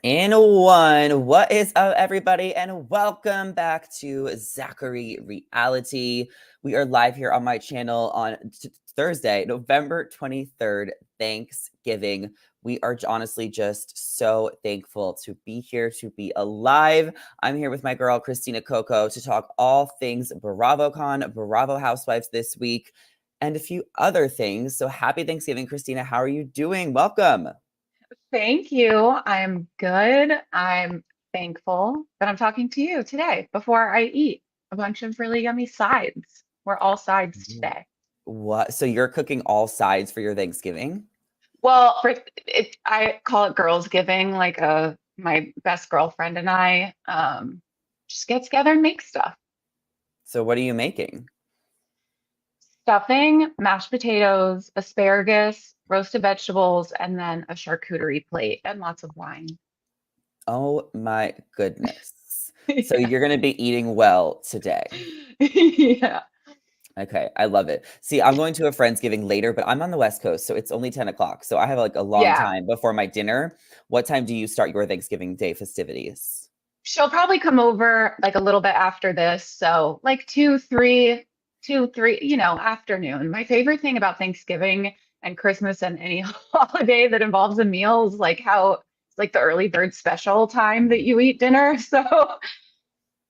In one, what is up, everybody, and welcome back to Zachary Reality. We are live here on my channel on Thursday, November 23rd, Thanksgiving. We are honestly just so thankful to be here, to be alive. I'm here with my girl, Christina Cocca, to talk all things BravoCon, Bravo Housewives this week, and a few other things. So happy Thanksgiving, Christina. How are you doing? Welcome. Thank you. I'm good. I'm thankful that I'm talking to you today before I eat a bunch of really yummy sides. We're all sides today. What? So you're cooking all sides for your Thanksgiving? Well, I call it girls giving, like my best girlfriend and I just get together and make stuff. So what are you making? Stuffing, mashed potatoes, asparagus, roasted vegetables, and then a charcuterie plate and lots of wine. Oh my goodness. So Yeah. you're going to be eating well today. Yeah. Okay, I love it. See, I'm going to a Friendsgiving later, but I'm on the West Coast, so it's only 10 o'clock. So I have like a long Yeah. time before my dinner. What time do you start your Thanksgiving Day festivities? She'll probably come over like a little bit after this. So like 2, 3, afternoon. My favorite thing about Thanksgiving and Christmas and any holiday that involves a meal is like how it's like the early bird special time that you eat dinner. So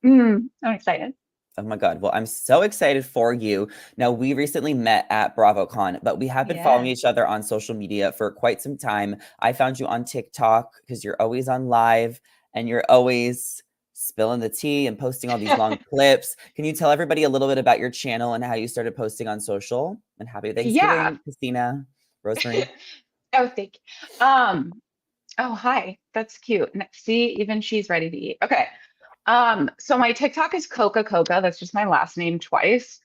I'm excited. Oh my God. Well, I'm so excited for you. Now, we recently met at BravoCon, but we have been following Yeah. each other on social media for quite some time. I found you on TikTok because you're always on live and you're always spilling the tea and posting all these long clips. Can you tell everybody a little bit about your channel and how you started posting on social? And happy Yeah. Thanksgiving, Christina, Rosemary. Oh, thank you. Oh, hi. That's cute. See, even she's ready to eat. Okay. So my TikTok is Coca Coca. That's just my last name twice.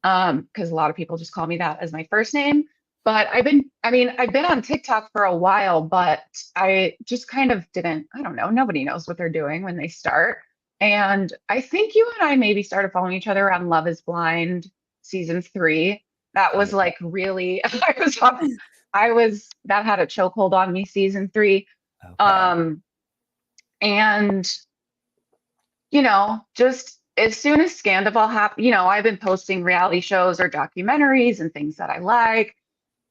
Because a lot of people just call me that as my first name. But I've been on TikTok for a while, but I just kind of didn't, I don't know, nobody knows what they're doing when they start. And I think you and I maybe started following each other on Love is Blind season 3. That was Okay. like really, that had a chokehold on me season 3. Okay. Um, and just as soon as Scandival happened, I've been posting reality shows or documentaries and things that I like.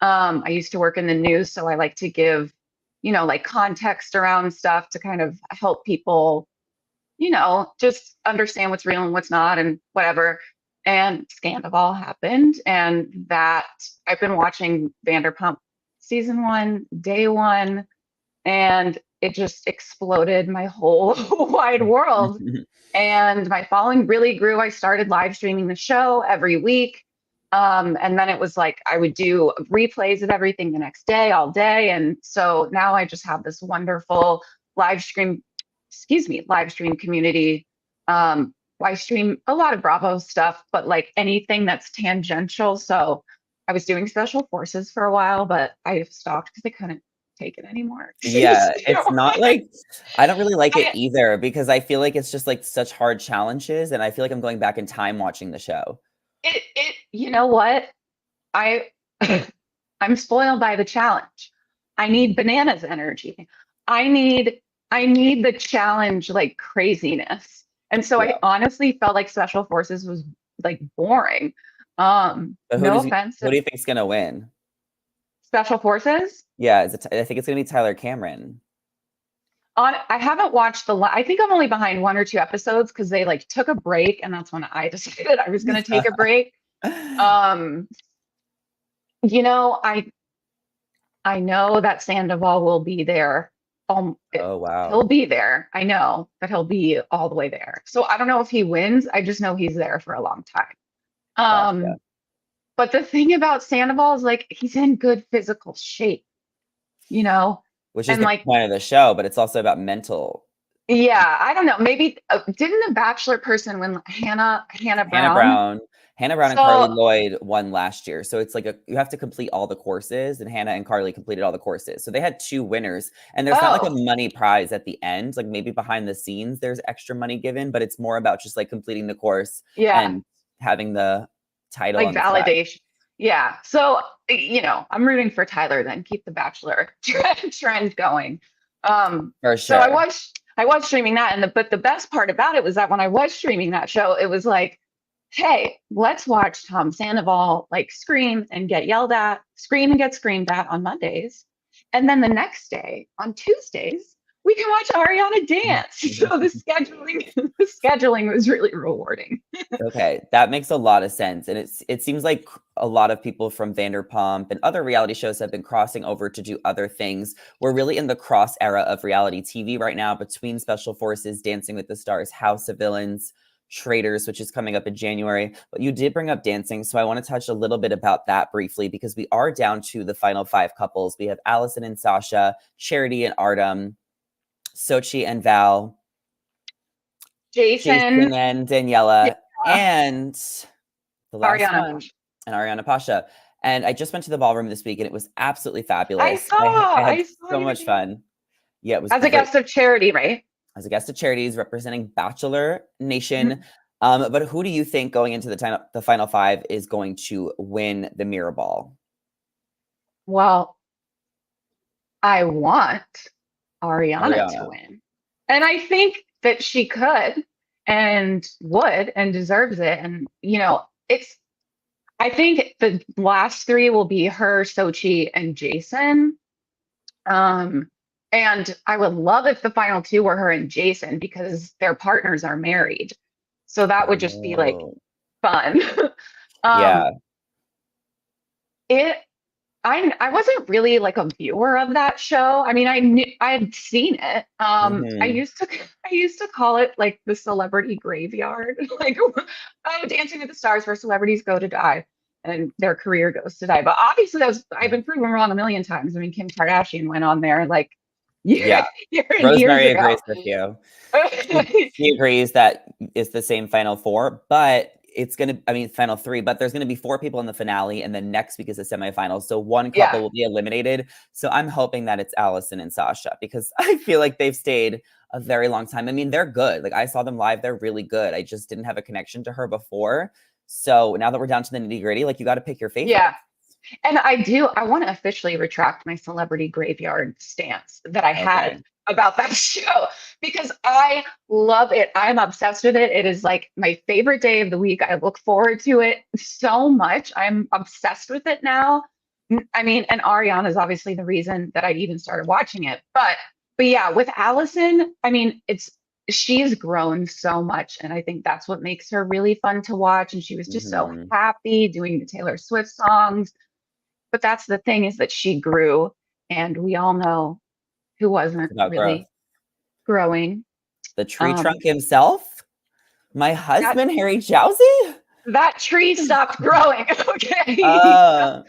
I used to work in the news, so I like to give, like context around stuff to kind of help people, just understand what's real and what's not and whatever. And Scandival happened, and that I've been watching Vanderpump season 1, day 1, and it just exploded my whole wide world. And my following really grew. I started live streaming the show every week. And then it was like I would do replays of everything the next day, all day. And so now I just have this wonderful live stream, live stream community. I stream a lot of Bravo stuff, but like anything that's tangential. So I was doing special forces for a while, but I stopped because I couldn't take it anymore. Yeah, it's not like I don't really like it I, either because I feel like it's just like such hard challenges and I feel like I'm going back in time watching the show. you know what? I I'm spoiled by the challenge. I need bananas energy. I need I need the challenge like craziness. And so I Yeah. honestly felt like Special Forces was like boring. But No offense who to do you think's gonna win? Special Forces. Yeah, I think it's gonna be Tyler Cameron. I haven't watched I think I'm only behind 1 or 2 episodes because they like took a break and that's when I decided I was going to take a break. Um, you know, I know that Sandoval will be there. Oh He'll wow. be there. I know that he'll be all the way there. So I don't know if he wins. I just know he's there for a long time. Gotcha. Um, but the thing about Sandoval is like he's in good physical shape, you know, Which is and the like point of the show, but it's also about mental. yeah, I don't know. Maybe didn't the Bachelor person win Hannah Hannah Brown? Brown, Hannah Brown and Carly So Lloyd won last year. So it's like you have to complete all the courses, and Hannah and Carly completed all the courses. So they had two winners, and there's not like a oh money prize at the end. Like maybe behind the scenes, there's extra money given, but it's more about just like completing the course yeah, and having the title like on the side. validation. Yeah. So I'm rooting for Tyler then. Keep the Bachelor trend going. For So I sure. was streaming that, but the best part about it was that when I was streaming that show, it was like, hey, let's watch Tom Sandoval like scream and get yelled at, scream and get screamed at on Mondays. And then the next day, on Tuesdays, we can watch Ariana dance. So the scheduling was really rewarding. Okay, that makes a lot of sense, and it seems like a lot of people from Vanderpump and other reality shows have been crossing over to do other things. We're really in the cross era of reality TV right now between Special Forces, Dancing with the Stars, House of Villains, Traitors, which is coming up in January. But you did bring up dancing, so I want to touch a little bit about that briefly because we are down to the final 5 couples. We have Allison and Sasha, Charity and Artem, Sochi and Val, Jason, Jason and yeah, Daniela, and the last Ariana one, Pasha. and Ariana Pasha. And I just went to the ballroom this week and it was absolutely I fabulous. I saw, had I saw so you much dance. fun. Yeah, it was As a great. guest of Charity, right? As a guest of Charities representing Bachelor Nation. Mhm. But who do you think going into the final 5 is going to win the mirror ball? Well, I want Ariana to Ariana. win. And I think that she could and would and deserves it. And, I think the last 3 will be her, Sochi, and Jason. Um, and I would love if the final 2 were her and Jason because their partners are married. So that would just be like Oh, fun. um, yeah. it I wasn't really like a viewer of that show. I mean, I had seen it. Hmm. I used to call it like the celebrity graveyard. Like, oh, Dancing with the Stars where celebrities go to die and their career goes to die. But obviously, I've been proven wrong a million times. I mean, Kim Kardashian went on there like Yeah. year and years Rosemary ago. agrees with you. She agrees that it's the same final 4, but it's gonna I mean final 3, but there's gonna be 4 people in the finale, and then next week is the semifinals. So one couple Yeah. will be eliminated. So I'm hoping that it's Allison and Sasha because I feel like they've stayed a very long time. I mean, they're good. Like I saw them live, they're really good. I just didn't have a connection to her before. So now that we're down to the nitty-gritty, like you got to pick your favorite. Yeah. And I want to officially retract my celebrity graveyard stance that I had Okay. about that show because I love it. I'm obsessed with it. It is like my favorite day of the week. I look forward to it so much. I'm obsessed with it now. I mean, and Ariana is obviously the reason that I even started watching it. But yeah, with Allison, I mean, she's grown so much and I think that's what makes her really fun to watch and she was just so Mhm. happy doing the Taylor Swift songs, but that's the thing is that she grew, and we all know who It's wasn't about growth. really growing. The tree Um, trunk himself, my that husband, Harry Jowsey? that tree stopped growing. Okay. Uh,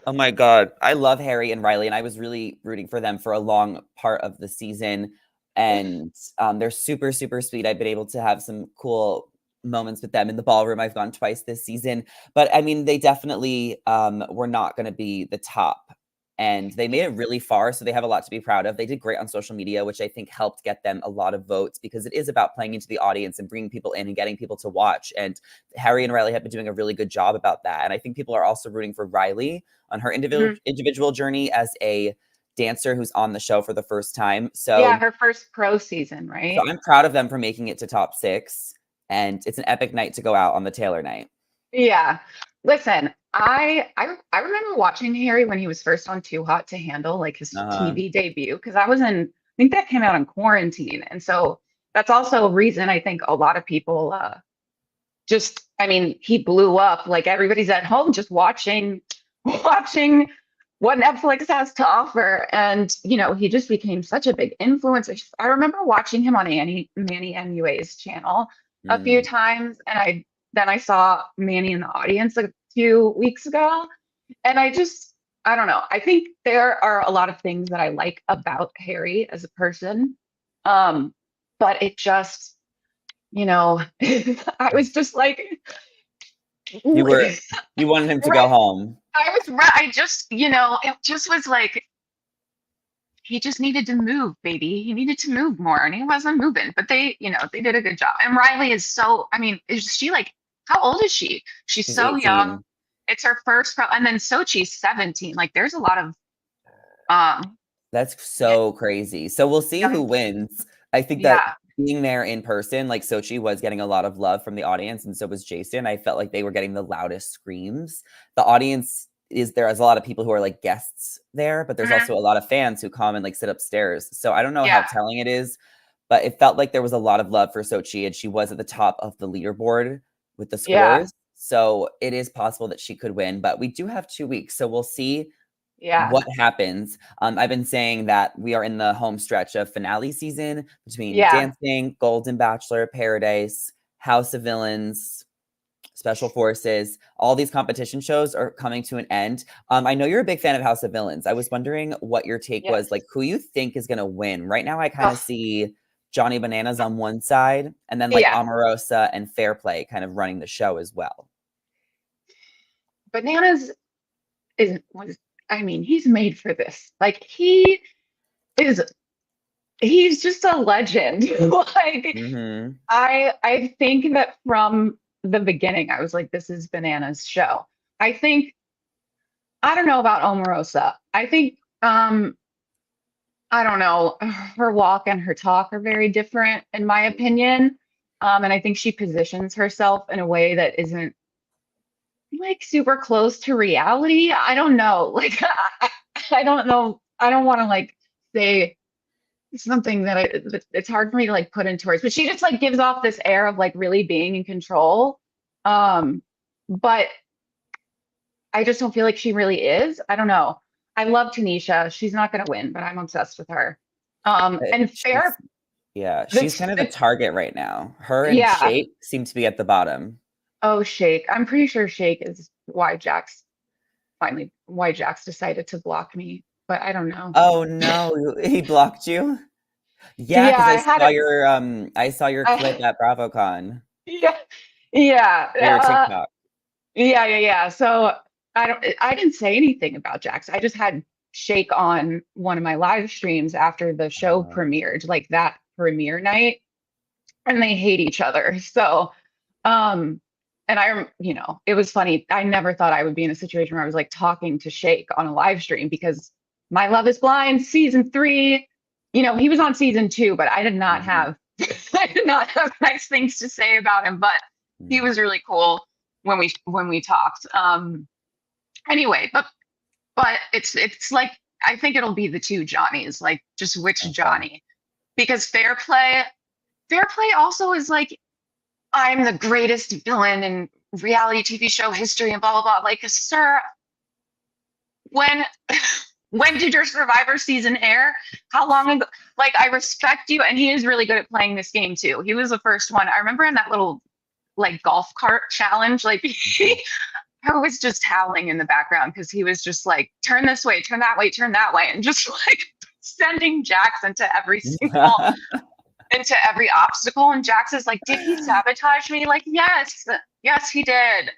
oh my God. I love Harry and Riley, and I was really rooting for them for a long part of the season. And they're super, super sweet. I've been able to have some cool moments with them in the ballroom. I've gone twice this season. But I mean, they definitely were not going to be the top. And they made it really far. So they have a lot to be proud of. They did great on social media, which I think helped get them a lot of votes because it is about playing into the audience and bringing people in and getting people to watch. And Harry and Riley have been doing a really good job about that. And I think people are also rooting for Riley on her Mhm. individual journey as a dancer who's on the show for the first time. Yeah, So her first pro season, right? I'm proud of them for making it to top 6, and it's an epic night to go out on the Taylor night. Yeah. Listen, I remember watching Harry when he was first on Too Hot to Handle, like his Uh-huh. TV debut, because I think that came out in quarantine. And so that's also a reason I think a lot of people I mean, he blew up. Like everybody's at home just watching what Netflix has to offer. And, he just became such a big influence. I remember watching him on Manny MUA's channel a few Mm, times. And then I saw Manny in the audience a few weeks ago. And I don't know. I think there are a lot of things that I like about Harry as a person. But it just, I was just like, you were right. you wanted him to go home. I was right. It just was like he just needed to move, baby. He needed to move more, and he wasn't moving. But they did a good job. And Riley is so. I mean, is she like? How old is she? She's She's so young. 18. It's her first pro, and then Sochi's 17. Like, there's a lot of um That's Yeah. so crazy. So we'll see who Young. wins. I think that Yeah. being there in person, like Sochi was getting a lot of love from the audience, and so was Jason. I felt like they were getting the loudest screams. The audience is there is a lot of people who are like guests there, but there's also Mhm. a lot of fans who come and like sit upstairs. So I don't know how Yeah. telling it is, but it felt like there was a lot of love for Sochi, and she was at the top of the leaderboard with the Yeah. scores. So it is possible that she could win, but we do have 2 weeks, so we'll see Yeah. what happens. I've been saying that we are in the home stretch of finale season between Yeah. Dancing, Golden Bachelor, Paradise, House of Villains, Special Forces. All these competition shows are coming to an end. I know you're a big fan of House of Villains. I was wondering what your take was, like Yes. who you think is going to win. Right now, I kind of Oh, see Johnny Bananas on one side, and then like yeah. Omarosa and Fair Play kind of running the show as well. Bananas is was I mean, he's made for this. Like is he's just a legend. Like Hmm. I think that from the beginning I was like, this is Bananas show. I think I don't know about Omarosa. I think I don't know, her walk and her talk are very different in my opinion. And I think she positions herself in a way that isn't like super close to reality. I don't know. Like I don't know. I don't want to like say something that it's hard for me to like put into words, but she just like gives off this air of like really being in control. But I just don't feel like she really is. I don't know. I love Tanisha. She's not going to win, but I'm obsessed with her. And She's fair, Yeah, she's that's kind of the target right now. Her and yeah. Shake seem to be at the bottom. Oh, Shake. I'm pretty sure Shake is why Jax decided to block me, but I don't know. Oh no, he blocked you? Yeah, Yeah, because I had I saw your clip I at BravoCon yeah, yeah, or your TikTok. yeah. So I didn't say anything about Jax. I just had Shake on one of my live streams after the show Oh, premiered, like that premiere night, and they hate each other. So, um, and it was funny. I never thought I would be in a situation where I was like talking to Shake on a live stream because my Love is Blind season 3, he was on season 2, but I did not mhm, have I did not have nice things to say about him, but he mm, was really cool when we talked. Anyway, but it's like I think it'll be the two Johnnies, like just which okay. Johnny. Because Fair Play also is like I'm the greatest villain in reality TV show history and blah blah blah. Like, sir, when when did your Survivor season air? How long ago? Like, I respect you, and he is really good at playing this game too. He was the first one. I remember in that little like golf cart challenge, like Mhm. I was just howling in the background because he was just like, turn this way, turn that way, turn that way, and just like sending Jax into every obstacle. And Jax is like, did he sabotage me? Like, yes, he did.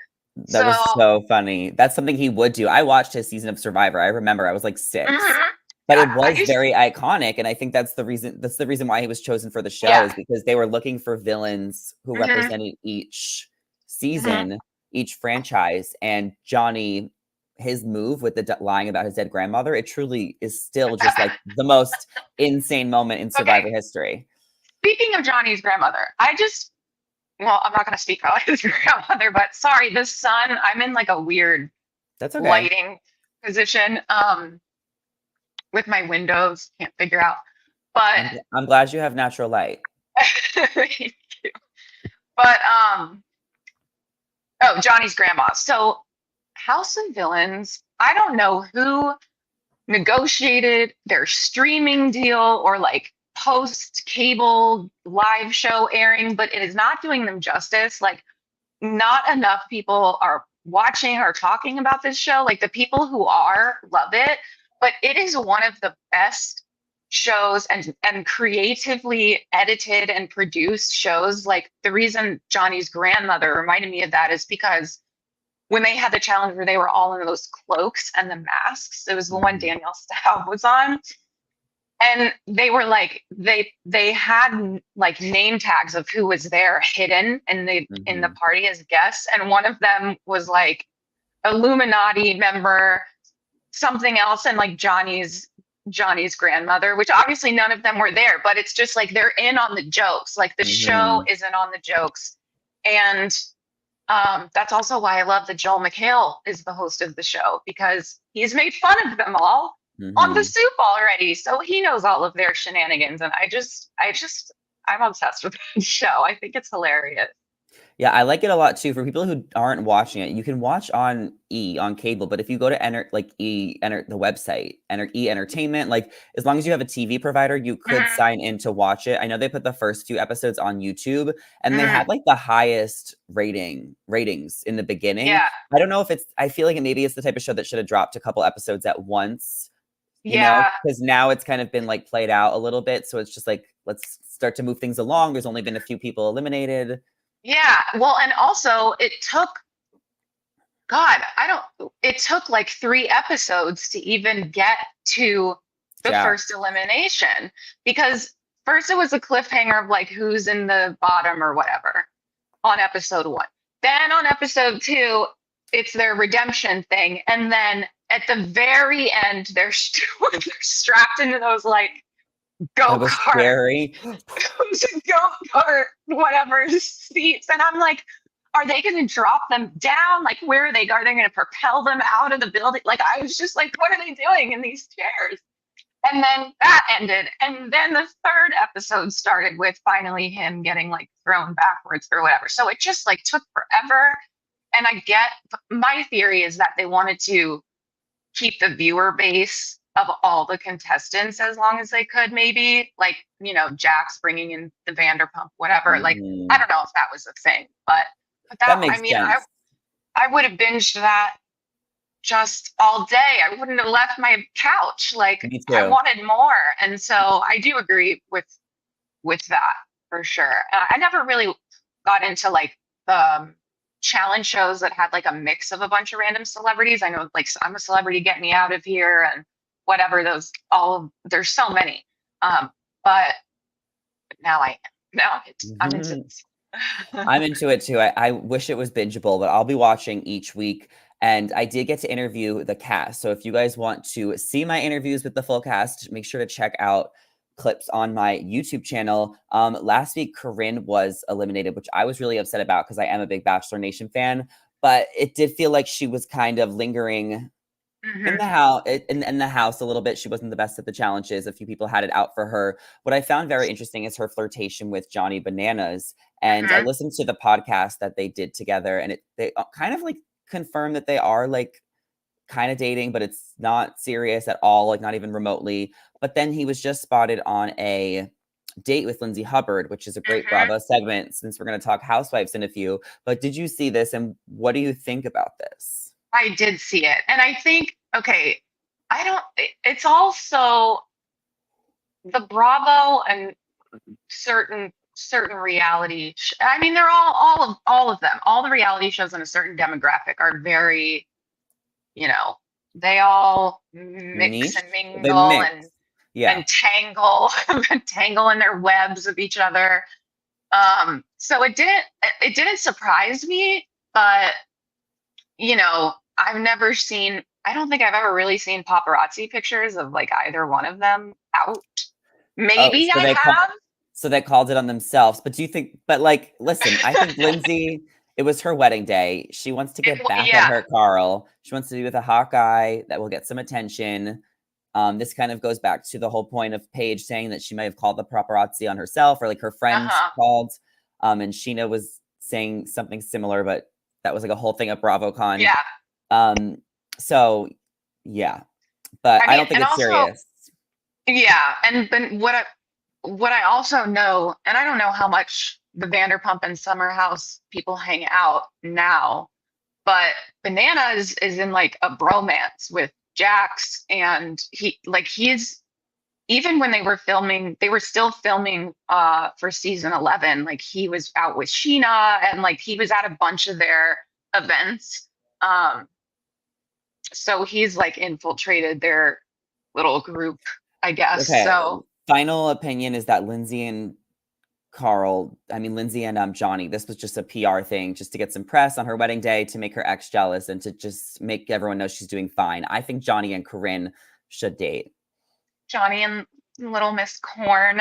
That So, was so funny. That's something he would do. I watched his season of Survivor. I remember I was like 6. mhm. But it I was used, very iconic, and I think that's the reason why he was chosen for the show yeah, is because they were looking for villains who mhm, represented each mhm. season, each franchise, and Johnny, his move with the lying about his dead grandmother, it truly is still just like the most insane moment in Okay, Survivor history. speaking of Johnny's grandmother, well, I'm not going to speak about his grandmother, but sorry, the sun, I'm in like a weird That's okay. lighting position with my windows, can't figure out. But I'm glad you have natural light. but oh, Johnny's grandma. So House of Villains, I don't know who negotiated their streaming deal or like post cable live show airing, but it is not doing them justice. Like, not enough people are watching or talking about this show. Like, the people who are love it, but it is one of the best shows and creatively edited and produced shows. Like, the reason Johnny's grandmother reminded me of that is because when they had the challenge where they were all in those cloaks and the masks, it was the one Mhm, Danielle Staub was on, and they were like they had like name tags of who was there hidden in the mhm. party as guests, and one of them was like Illuminati member, something else, and like Johnny's Johnny's grandmother, which obviously none of them were there, but it's just like they're in on the jokes. Like the show Mhm. is in on the jokes. And that's also why I love that Joel McHale is the host of the show, because he's made fun of them all on the Mhm. soup already. So he knows all of their shenanigans. And I'm obsessed with that show. I think it's hilarious. Yeah, I like it a lot too. For people who aren't watching it, you can watch on on cable, but if you go to the website, Entertainment, like as long as you have a TV provider, you could Mhm, sign in to watch it. I know they put the first few episodes on YouTube and they mhm. had like the highest ratings in the beginning. Yeah, I don't know if I feel like maybe it's the type of show that should have dropped a couple episodes at once, yeah, because now it's kind of been like played out a little bit. So it's just like, let's start to move things along. There's only been a few people eliminated. yeah. Well, and also it took, God, I don't, it took like 3 episodes to even get to the Jack. first elimination, because first it was a cliffhanger of like who's in the bottom or whatever on episode 1. Then on episode 2, it's their redemption thing. And then at the very end, they're, they're strapped into those like That go was kart, scary. those go kart, whatever seats. And I'm like, are they going to drop them down? Like, where are they going? Are they going to propel them out of the building? Like, I was just like, what are they doing in these chairs? And then that ended. And then the third episode started with finally him getting like thrown backwards or whatever. So it just like took forever. And I get, my theory is that they wanted to keep the viewer base of all the contestants as long as they could, maybe like, Jax bringing in the Vanderpump, whatever. Like, I Mhm. don't know if that was a thing, but That that, I makes mean, sense. I would have binged that just all day. I wouldn't have left my couch. Like, Me I too. wanted more. And so I do agree with that for sure. I never really got into like the challenge shows that had like a mix of a bunch of random celebrities. I know like I'm a Celebrity, Get Me Out of Here, and whatever those there's so many. But now I'm into Mhm. this. I'm into it too. I wish it was bingeable, but I'll be watching each week. And I did get to interview the cast. So if you guys want to see my interviews with the full cast, make sure to check out clips on my YouTube channel. Last week, Corinne was eliminated, which I was really upset about because I am a big Bachelor Nation fan. But it did feel like she was kind of lingering in Hmm. the house in the house a little bit. She wasn't the best at the challenges. A few people had it out for her. What I found very interesting is her flirtation with Johnny Bananas. And I Hmm. listened to the podcast that they did together, and they kind of like confirmed that they are like kind of dating, but it's not serious at all, like not even remotely. But then he was just spotted on a date with Lindsay Hubbard, which is a great Hmm. Bravo segment since we're going to talk Housewives in a few. But did you see this, and what do you think about this? I did see it, and I think, okay, I don't. It's also the Bravo and certain reality. I mean, they're all of them. All the reality shows in a certain demographic are very, you know, they all mix Niche? and They mingle mix. and Yeah. tangle tangle in their webs of each other. So it didn't surprise me, but I've never seen. I don't think I've ever really seen paparazzi pictures of like either one of them out. Oh, Maybe I have. so they called it on themselves. But do you think, but like, listen, I think Lindsay, it was her wedding day. She wants to get back at Yeah. her Carl. She wants to be with a hot guy that will get some attention. This kind of goes back to the whole point of Paige saying that she might have called the paparazzi on herself, or like her friends Uh-huh. called. And Sheena was saying something similar, but that was like a whole thing at BravoCon. Yeah. Um, so yeah, but I I mean, don't think and it's also, serious. yeah, and then what I also know, and I don't know how much the Vanderpump and Summer House people hang out now, but Banana is in like a bromance with Jax, and he's, even when they were still filming for season 11, like he was out with Sheena, and like he was at a bunch of their events. Um, so he's like infiltrated their little group, I guess. Okay, So final opinion is that Lindsay and Johnny, this was just a PR thing, just to get some press on her wedding day, to make her ex jealous, and to just make everyone know she's doing fine. I think Johnny and Corinne should date. Johnny and Little Miss Corn.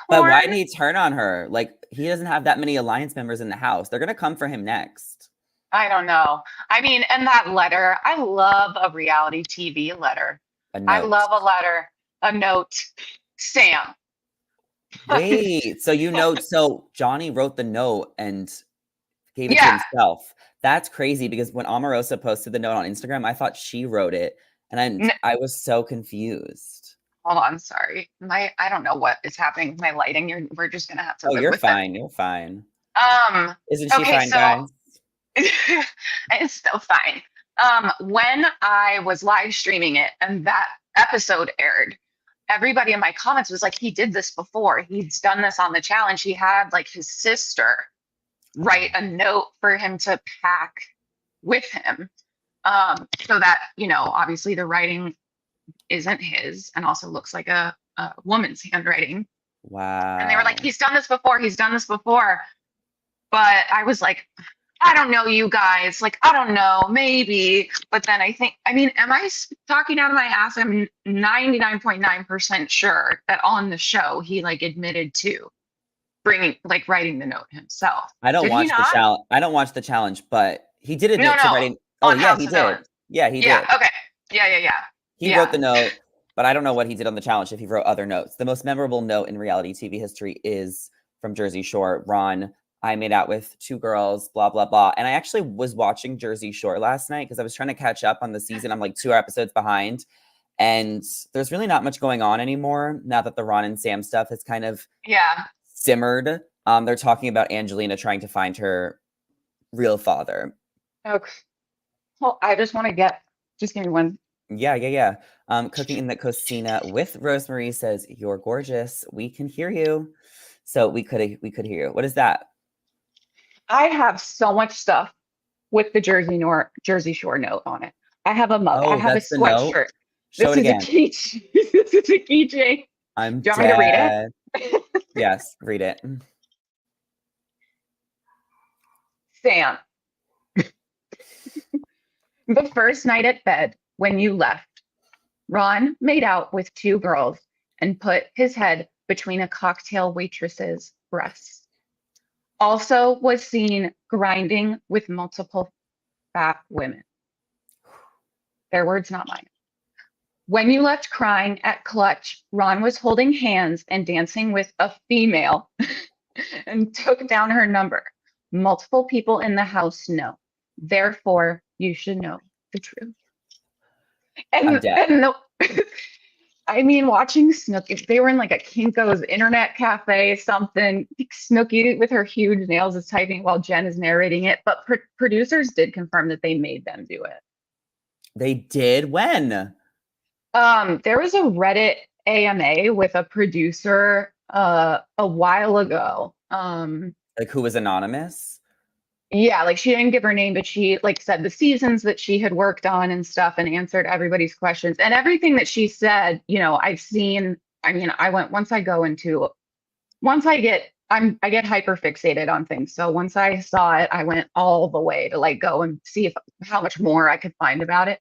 But why Corn? did he turn on her? Like, he doesn't have that many alliance members in the house. They're gonna come for him next. I don't know. I mean, and that letter, I love a reality TV letter. A I note. love a letter, a note. Sam. Wait, so Johnny wrote the note and gave it to Yeah. himself. That's crazy because when Omarosa posted the note on Instagram, I thought she wrote it, and I was so confused. Hold on, sorry. I don't know what is happening with my lighting. We're just gonna have to Oh, live you're with it. fine. You're fine. Um, Isn't she okay, fine, so guys? it's still fine. When I was live streaming it and that episode aired, everybody in my comments was like, he did this before. He's done this on the challenge. He had like his sister write a note for him to pack with him. So that, obviously the writing isn't his and also looks like a woman's handwriting. And they were like, Wow. he's done this before. He's done this before. But I was like, I don't know, you guys. Like, I don't know, maybe. But then I mean, am I talking out of my ass? I'm 99.9% sure that on the show, he like admitted to writing the note himself. I don't Did he watch the not? challenge. I don't watch the challenge, but he did No, admit to no. writing. Oh On yeah, House he of did. Villains. Yeah, he Yeah. did. Okay. Yeah. Yeah. Yeah. He wrote Yeah. the note, but I don't know what he did on the challenge if he wrote other notes. The most memorable note in reality TV history is from Jersey Shore. Ron, I made out with two girls, blah, blah, blah. And I actually was watching Jersey Shore last night because I was trying to catch up on the season. I'm like 2 episodes behind. And there's really not much going on anymore now that the Ron and Sam stuff has kind of Yeah. simmered. They're talking about Angelina trying to find her real father. Okay. Well, I just want to just give me one. Yeah. Cooking in the Cocina with Rosemary says, "You're gorgeous. We can hear you." So we could hear you. What is that? I have so much stuff with the Jersey Shore note on it. I have a mug. I Oh, have a that's the note. sweatshirt. Show This it is a again. key. This is a keychain. I'm Do you want me to read dead. it? Yes, read it. Sam, the first night at bed when you left, Ron made out with two girls and put his head between a cocktail waitress's breasts. Also was seen grinding with multiple fat women. Their words, not mine. When you left crying at Clutch, Ron was holding hands and dancing with a female and took down her number. Multiple people in the house know. Therefore, you should know the truth. I'm And dead. I mean, watching Snooki, they were in like a Kinko's internet cafe, something. Snooki with her huge nails is typing while Jen is narrating it. But producers did confirm that they made them do it. They did? When? There was a Reddit AMA with a producer a while ago. Like who was anonymous? Yeah, like she didn't give her name, but she like said the seasons that she had worked on and stuff and answered everybody's questions. And everything that she said, I've seen, I mean, once I get hyper fixated on things. So once I saw it, I went all the way to like go and see how much more I could find about it.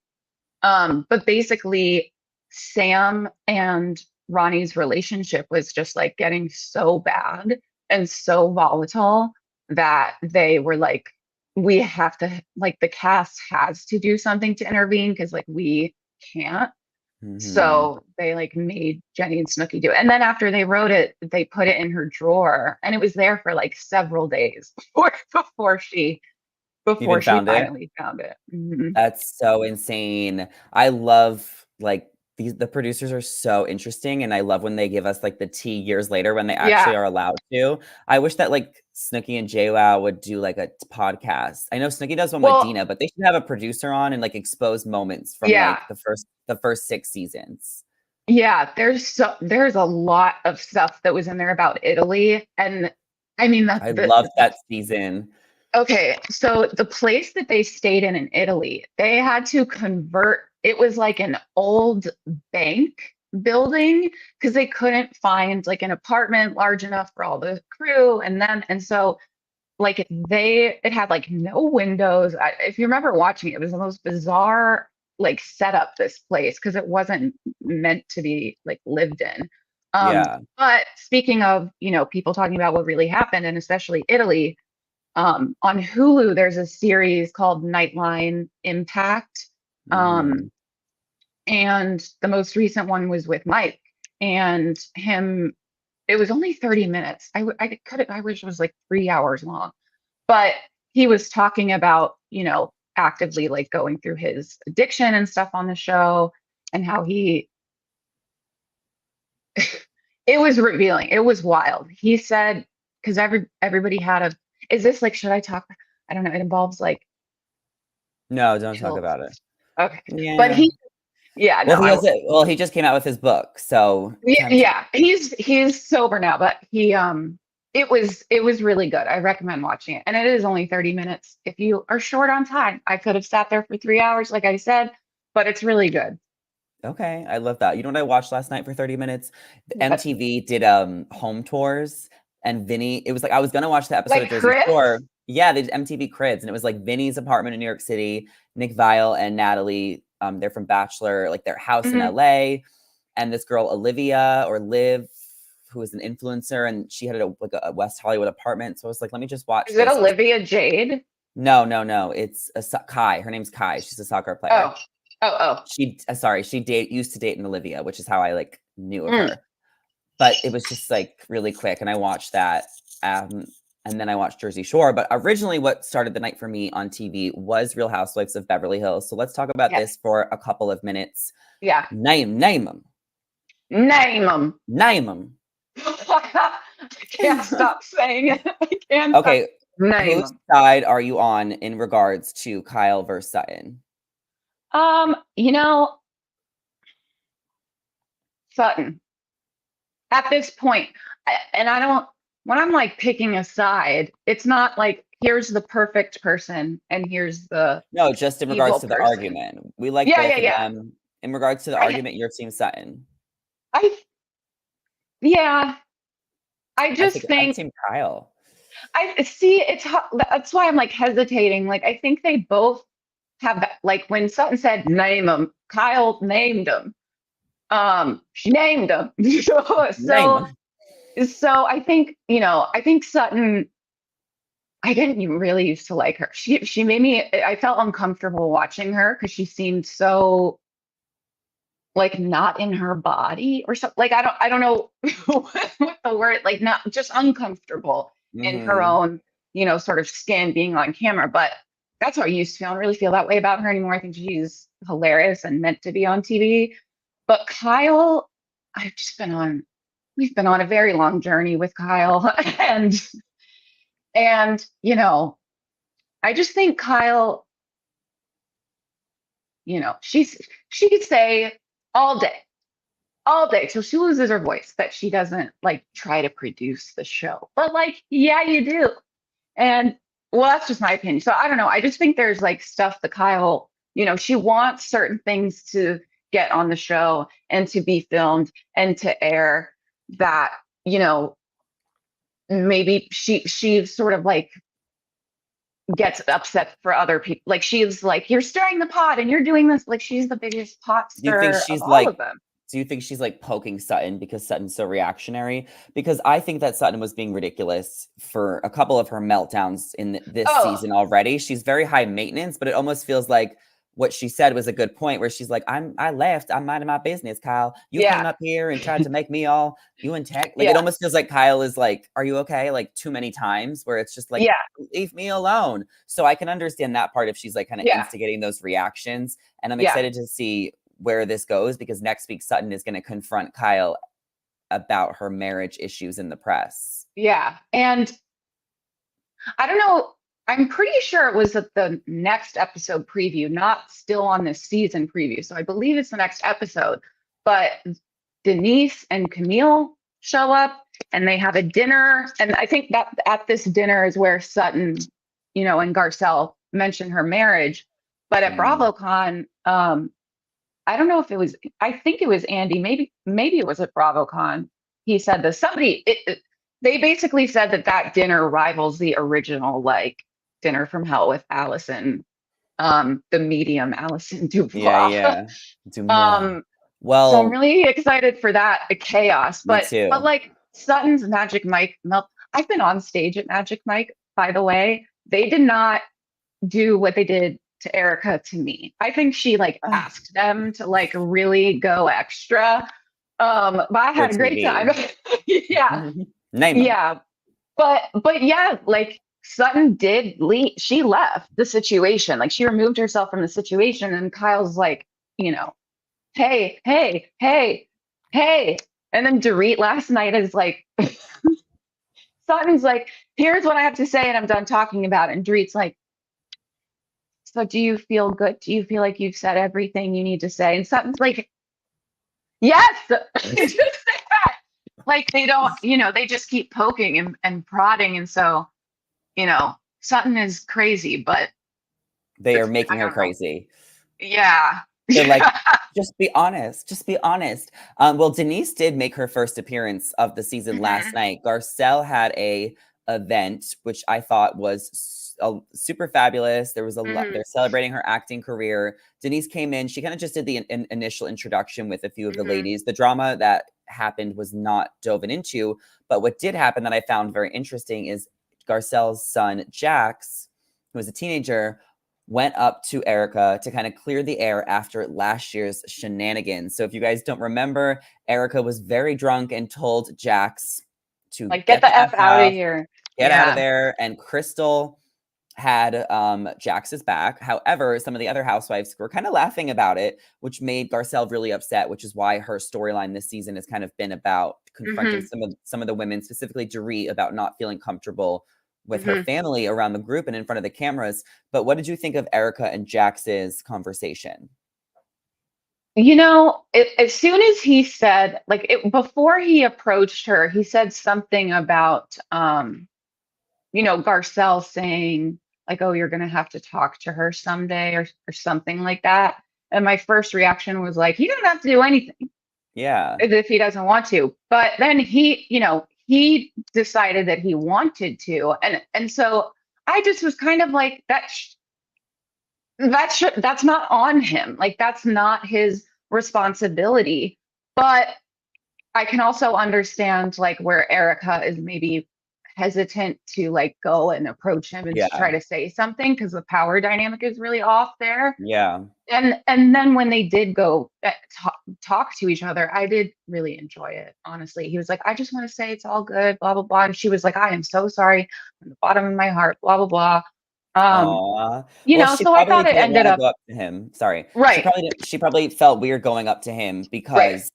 But basically Sam and Ronnie's relationship was just like getting so bad and so volatile that they were like, we have to, like, the cast has to do something to intervene because like we can't. So they like made Jenny and Snooki do it. And then after they wrote it, they put it in her drawer and it was there for like several days before she Even found it? finally found it. Mhm. That's so insane. I love like the producers are so interesting, and I love when they give us like the tea years later when they actually Yeah. are allowed to. I wish that like Snooki and JWoww would do like a podcast. I know Snooki does one with Well, Dina, but they should have a producer on and like expose moments from yeah. like the first 6 seasons. Yeah, there's a lot of stuff that was in there about Italy. And I mean I loved that season. okay, so the place that they stayed in Italy, they had to convert, it was like an old bank building because they couldn't find like an apartment large enough for all the crew. And so like it had like no windows. If you remember watching it, it was the most bizarre like set up this place because it wasn't meant to be like lived in. Yeah. But speaking of, people talking about what really happened, and especially Italy, on Hulu, there's a series called Nightline Impact. Hmm. And the most recent one was with Mike and him. It was only 30 minutes. I wish it was like 3 hours long, but he was talking about, actively like going through his addiction and stuff on the show and how it was revealing. It was wild. He said, because everybody had is this like, should I talk? I don't know. It involves like No, don't talk pills. about it. Okay. But Yeah. yeah, no, Well, he has it. Well, he just came out with his book, so yeah, time to. yeah. He's sober now, but it was really good. I recommend watching it. And it is only 30 minutes. If you are short on time, I could have sat there for 3 hours, like I said, but it's really good. Okay, I love that. You know what I watched last night for 30 minutes? The But MTV did home tours, and Vinny, it was like I was gonna watch the episode of like Jersey Chris, Shore. Yeah, they did MTV Cribs, and it was like Vinny's apartment in New York City, Nick Viall and Natalie, they're from Bachelor, like their house in mhm. LA, and this girl Olivia or Liv, who is an influencer, and she had like a West Hollywood apartment. So I was like, let me just watch Is it this. Olivia Jade? No, no, no. It's Kai. Her name's Kai. She's a soccer player. Oh, oh, She sorry, she used to date an Olivia, which is how I like knew oh. of her. But it was just like really quick, and I watched that. And then I watched Jersey Shore. But originally, what started the night for me on TV was Real Housewives of Beverly Hills. So let's talk about Yeah, this for a couple of minutes. yeah. Name them. Name them. Name them. I can't stop saying it. I can't stop. Okay, Name whose them. side are you on in regards to Kyle versus Sutton? You know, Sutton. At this point, and I don't, when I'm like picking a side, it's not like here's the perfect person and here's the No, just in regards evil to the person. argument. We like Yeah, both yeah, of yeah. them. In regards to the I, argument, you're Team Sutton. I, yeah. I I just think I'm think Team Kyle. I see that's why I'm like hesitating. Like I think they both have that. Like when Sutton said name them, Kyle named them. She named them. Name so them. so I think Sutton. I didn't even really used to like her. She made me. I felt uncomfortable watching her because she seemed so like not in her body or something. Like I don't know what the word, like not just uncomfortable in her Hmm. own, sort of skin being on camera. But that's how I used to feel. I don't really feel that way about her anymore. I think she's hilarious and meant to be on TV. But Kyle, I've just been on we've been on a very long journey with Kyle and I just think Kyle, she could say all day all day till she loses her voice that she doesn't like try to produce the show. But like, yeah, you do. And well, that's just my opinion. So I don't know. I just think there's like stuff that Kyle, she wants certain things to get on the show and to be filmed and to air that, maybe she sort of like gets upset for other people. Like she's like, you're stirring the pot and you're doing this. Like she's the biggest pot Do you think stirrer of she's all like of them. do you think she's like poking Sutton because Sutton's so reactionary? Because I think that Sutton was being ridiculous for a couple of her meltdowns in this Oh, season already. She's very high maintenance, but it almost feels like what she said was a good point where she's like, I left, I'm minding my business, Kyle. You came yeah. up here and tried to make me all you and tech. Like it Yeah. almost feels like Kyle is like, are you okay? Like too many times where it's just like, Yeah. leave me alone. So I can understand that part if she's like kind of Yeah. instigating those reactions. And I'm Yeah. excited to see where this goes because next week Sutton is going to confront Kyle about her marriage issues in the press. Yeah. And I don't know. I'm pretty sure it was at the next episode preview, not still on the season preview. So I believe it's the next episode. But Denise and Camille show up and they have a dinner. And I think that at this dinner is where Sutton, and Garcelle mention her marriage. But at Mm. BravoCon, I don't know if it was, I think it was Andy, maybe it was at BravoCon. He said that they basically said that dinner rivals the original like Dinner from Hell with Allison the medium Allison Yeah, Dubois. yeah. Du moi. um, so I'm Well, really excited for that chaos. me But too. like Sutton's Magic Mike melt. I've been on stage at Magic Mike, by the way. They did not do what they did to Erica to me. I think she like Ah, asked them to like really go extra. But I for had a great time. TV. Yeah. Name them. Yeah. But yeah, like Sutton did leave. She left the situation. Like she removed herself from the situation and Kyle's like, you know, hey, hey, hey, hey. And then Dorit last night is like Sutton's like, here's what I have to say and I'm done talking about it. And Dorit's like, so do you feel good? Do you feel like you've said everything you need to say? And Sutton's like, yes, just say that. Like they don't, they just keep poking and prodding. And so, Sutton is crazy, but They are it's, making I her don't know. crazy. Yeah. They're like, Yeah. just be honest. Just be honest. Well, Denise did make her first appearance of the season last Hmm. night. Garcelle had a event, which I thought was super fabulous. There was a lot. Hmm. They're celebrating her acting career. Denise came in. She kind of just did the initial introduction with a few of the Hmm. ladies. The drama that happened was not dove into, but what did happen that I found very interesting is Garcelle's son Jax, who was a teenager, went up to Erica to kind of clear the air after last year's shenanigans. So if you guys don't remember, Erica was very drunk and told Jax to Like, get get the the F F out of out, here. get out of Yeah. there. And Crystal had Jax's back. However, some of the other housewives were kind of laughing about it, which made Garcelle really upset, which is why her storyline this season has kind of been about confronting Hmm. some of the women, specifically Dorit, about not feeling comfortable with her Hmm. family around the group and in front of the cameras. But what did you think of Erica and Jax's conversation? As soon as he said, like, before he approached her, he said something about, Garcelle saying, like, oh, you're going to have to talk to her someday or something like that. And my first reaction was like, he doesn't have to do anything Yeah. if he doesn't want to. But then he decided that he wanted to. And so I just was kind of like, that's not on him. Like, that's not his responsibility. But I can also understand like where Erica is maybe hesitant to like go and approach him and to Yeah. try to say something because the power dynamic is really off there. Yeah. And then when they did go talk to each other, I did really enjoy it. Honestly, he was like, "I just want to say it's all good," blah blah blah, and she was like, "I am so sorry from the bottom of my heart," blah blah blah. Um, Aw. Well, she so I probably thought it didn't ended wanna up go up to him. Sorry. right, She probably felt weird going up to him right. because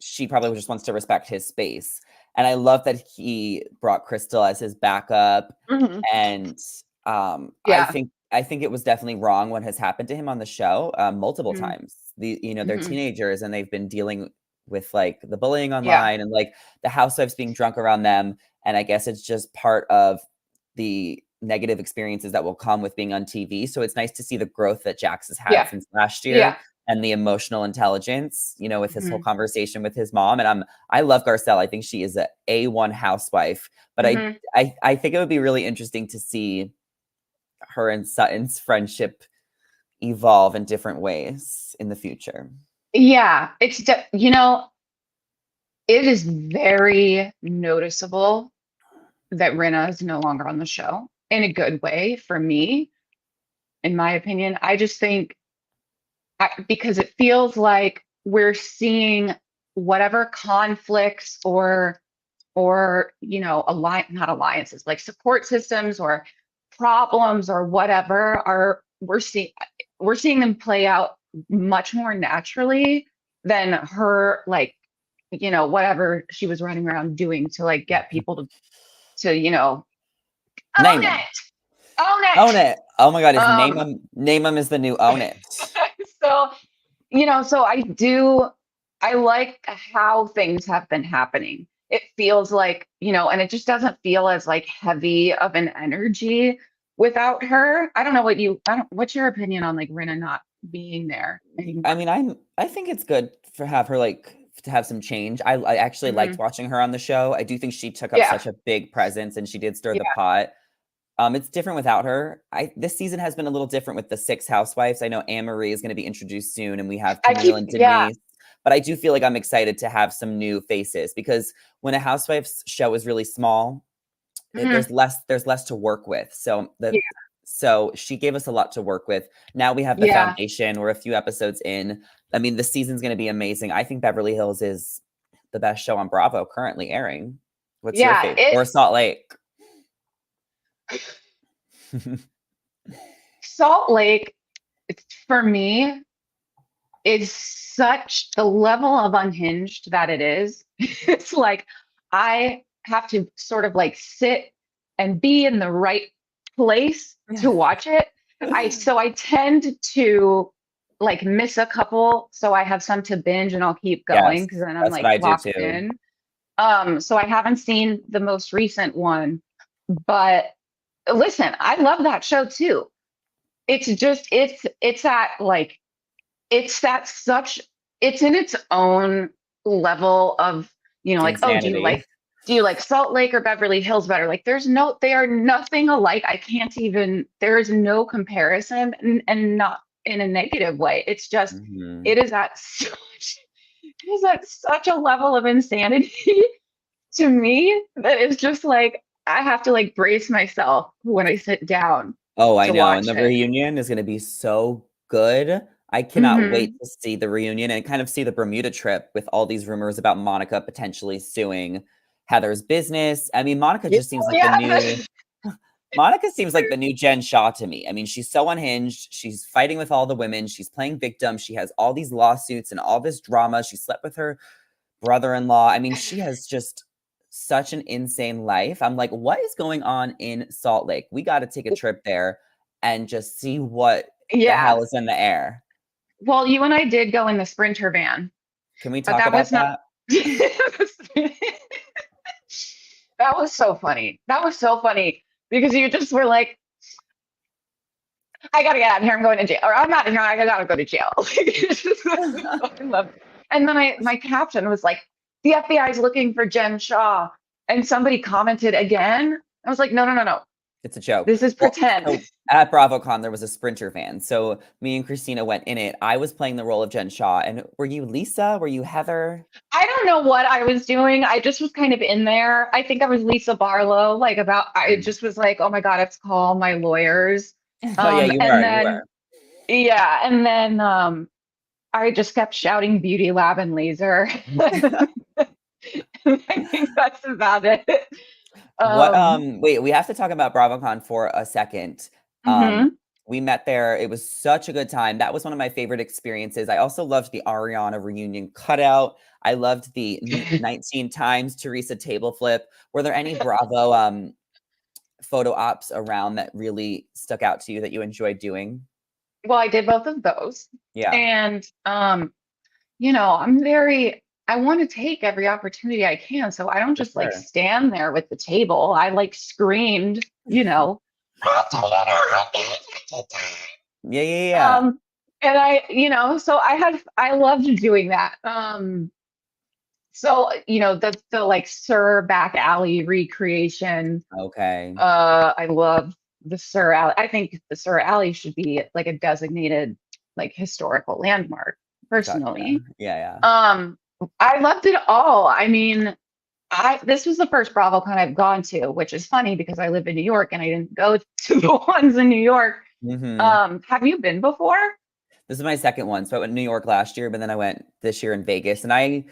she probably just wants to respect his space. And I love that he brought Crystal as his backup. Hmm. And Yeah. I think it was definitely wrong what has happened to him on the show multiple Hmm. times. They're Hmm. teenagers and they've been dealing with like the bullying Yeah. online and like the housewives being drunk around them. And I guess it's just part of the negative experiences that will come with being on TV. So it's nice to see the growth that Jax has had Yeah. since last Yeah. year and the emotional intelligence, with his whole Hmm. conversation with his mom. And I love Garcelle. I think she is a A1 housewife. But Hmm. I think it would be really interesting to see her and Sutton's friendship evolve in different ways in the future. Yeah. It is very noticeable that Rinna is no longer on the show in a good way for me, in my opinion. I just think because it feels like we're seeing whatever conflicts or not alliances, like support systems or problems or whatever are we're seeing them play out much more naturally than her, like, whatever she was running around doing to like get people to own Name them. it, own it. Own it. Oh my God, is Um, Name them is the new own it. so so I like how things have been happening. It feels like, and it just doesn't feel as like heavy of an energy without her. What's your opinion on like Rinna not being there I anymore? mean, I think it's good for have her like to have some change. I actually liked Hmm. watching her on the show. I do think she took up Yeah. such a big presence and she did stir the Yeah. pot. It's different without her. This season has been a little different with the 6 housewives. I know Anne-Marie is going to be introduced soon, and we have Camille and Yeah. Denise. But I do feel like I'm excited to have some new faces because when a housewives show is really small, Mhm. there's less to work with. So Yeah. so she gave us a lot to work with. Now we have the Yeah. foundation. We're a few episodes in. I mean, the season's going to be amazing. I think Beverly Hills is the best show on Bravo currently airing. What's your Yeah. favorite? Or Salt Lake? Salt Lake, it's, for me, is such the level of unhinged that it is. It's like I have to sort of like sit and be in the right place to watch it. I tend to like miss a couple so I have some to binge and I'll keep going Yes, because then I'm that's what like I do locked too. in. So I haven't seen the most recent one, but listen, I love that show too. It's just it's that like it's that such it's in its own level of, like, oh, Insanity. do you like Salt Lake or Beverly Hills better? Like they are nothing alike. I can't even there is no comparison, and not in a negative way. It's just Mhm. it is at such it is at such a level of insanity to me that it's just like I have to like brace myself when I sit down Oh, I to know, and watch the it. reunion is gonna be so good. I cannot wait Hmm. to see the reunion and kind of see the Bermuda trip with all these rumors about Monica potentially suing Heather's business. I mean, Yeah, yeah. Monica seems like the new Jen Shaw to me. I mean, she's so unhinged. She's fighting with all the women. She's playing victim. She has all these lawsuits and all this drama. She slept with her brother-in-law. I mean, she has just such an insane life. I'm like, what is going on in Salt Lake? We got to take a trip there and just see what the Yeah. hell is in the air. Well, you and I did go in the Sprinter van, Can we but talk that about was not. that? That was so funny. That was so funny because you just were like, I gotta get out of here. I'm going to jail. Or I'm out of here. I gotta go to jail. I love it. And then my caption was like, the FBI is looking for Jen Shaw. And somebody commented again. I was like, no, no, no, no. It's a joke. This is Well, pretend. so at BravoCon, there was a Sprinter van. So me and Christina went in it. I was playing the role of Jen Shaw. And were you Lisa? Were you Heather? I don't know what I was doing. I just was kind of in there. I think I was Lisa Barlow, like I Mm. just was like, oh my God, it's call my lawyers. Oh, yeah, And you then, were. yeah, and then I just kept shouting Beauty Lab and Laser. I think that's about it. Wait, we have to talk about BravoCon for a second. Um, Mhm. we met there. It was such a good time. That was one of my favorite experiences. I also loved the Ariana reunion cutout. I loved the 19 times Teresa table flip. Were there any Bravo photo ops around that really stuck out to you that you enjoyed doing? Well, I did both of those. Yeah, And I want to take every opportunity I can. So I don't for just like sure. stand there with the table. I like screamed, Yeah, yeah, yeah. um, and so I loved doing that. So, the like Sir Back Alley recreation. Okay. I love the Sir Alley. I think the Sir Alley should be like a designated like historical landmark, Gotcha. personally. Yeah, yeah. Um, I loved it all. I mean, I this was the first BravoCon I've gone to, which is funny because I live in New York and I didn't go to the ones in New York. Hmm. Have you been before? This is my second one. So I went to New York last year, but then I went this year in Vegas, and I